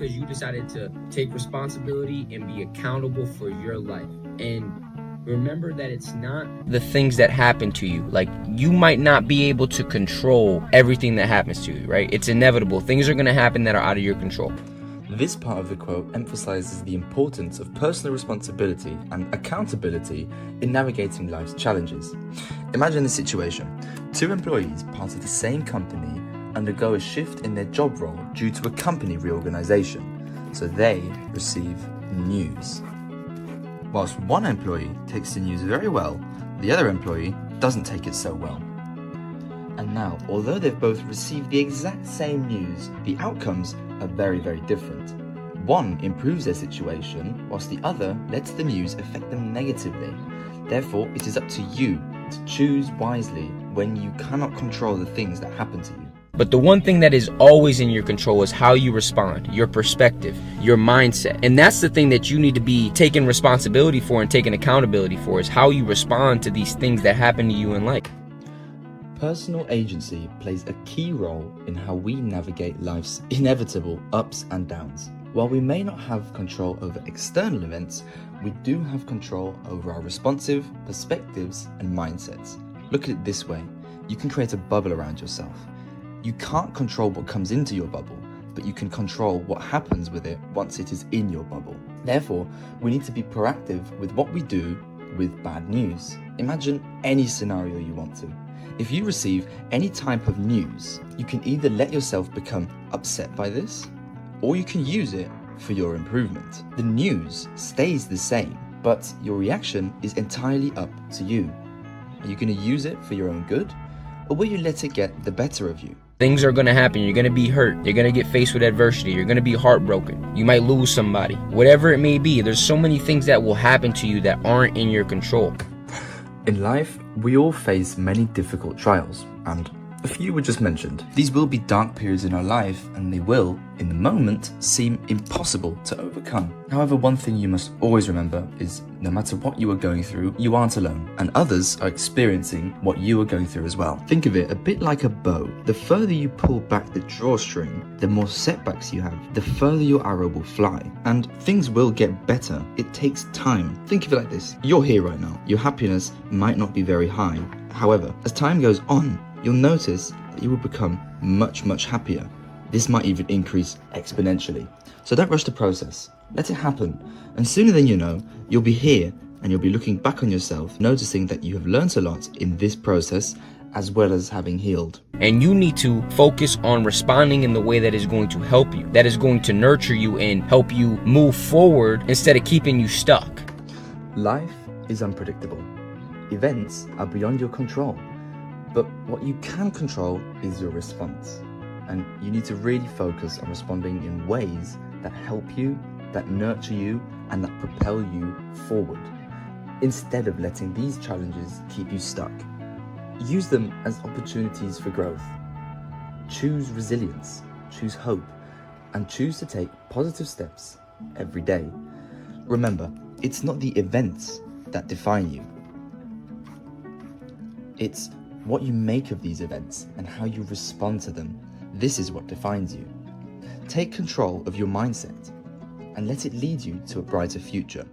because you decided to take responsibility and be accountable for your life. And remember that it's not the things that happen to you. Like, you might not be able to control everything that happens to you, right? It's inevitable. Things are going to happen that are out of your control. This part of the quote emphasizes the importance of personal responsibility and accountability in navigating life's challenges. Imagine this situation. 2 employees, part of the same company, undergo a shift in their job role due to a company reorganization, so they receive news. Whilst one employee takes the news very well, the other employee doesn't take it so well. And now, although they've both received the exact same news, the outcomes are very, very different. One improves their situation, whilst the other lets the news affect them negatively. Therefore, it is up to you to choose wisely when you cannot control the things that happen to you. But the one thing that is always in your control is how you respond, your perspective, your mindset. And that's the thing that you need to be taking responsibility for and taking accountability for, is how you respond to these things that happen to you in life. Personal agency plays a key role in how we navigate life's inevitable ups and downs. While we may not have control over external events, we do have control over our responsive perspectives and mindsets. Look at it this way: you can create a bubble around yourself. You can't control what comes into your bubble, but you can control what happens with it once it is in your bubble. Therefore, we need to be proactive with what we do with bad news. Imagine any scenario you want to. If you receive any type of news, you can either let yourself become upset by this, or you can use it for your improvement. The news stays the same, but your reaction is entirely up to you. Are you going to use it for your own good, or will you let it get the better of you? Things are going to happen. You're going to be hurt. You're going to get faced with adversity. You're going to be heartbroken. You might lose somebody. Whatever it may be, there's so many things that will happen to you that aren't in your control. In life, we all face many difficult trials, and a few were just mentioned. These will be dark periods in our life, and they will, in the moment, seem impossible to overcome. However, one thing you must always remember is no matter what you are going through, you aren't alone, and others are experiencing what you are going through as well. Think of it a bit like a bow. The further you pull back the drawstring, the more setbacks you have, the further your arrow will fly, and things will get better. It takes time. Think of it like this: you're here right now. Your happiness might not be very high. However, as time goes on, you'll notice that you will become much, much happier. This might even increase exponentially. So don't rush the process. Let it happen. And sooner than you know, you'll be here and you'll be looking back on yourself, noticing that you have learned a lot in this process, as well as having healed. And you need to focus on responding in the way that is going to help you, that is going to nurture you and help you move forward instead of keeping you stuck. Life is unpredictable. Events are beyond your control. But what you can control is your response. And you need to really focus on responding in ways that help you, that nurture you, and that propel you forward, instead of letting these challenges keep you stuck. Use them as opportunities for growth. Choose resilience, choose hope, and choose to take positive steps every day. Remember, it's not the events that define you. It's what you make of these events and how you respond to them. This is what defines you. Take control of your mindset and let it lead you to a brighter future.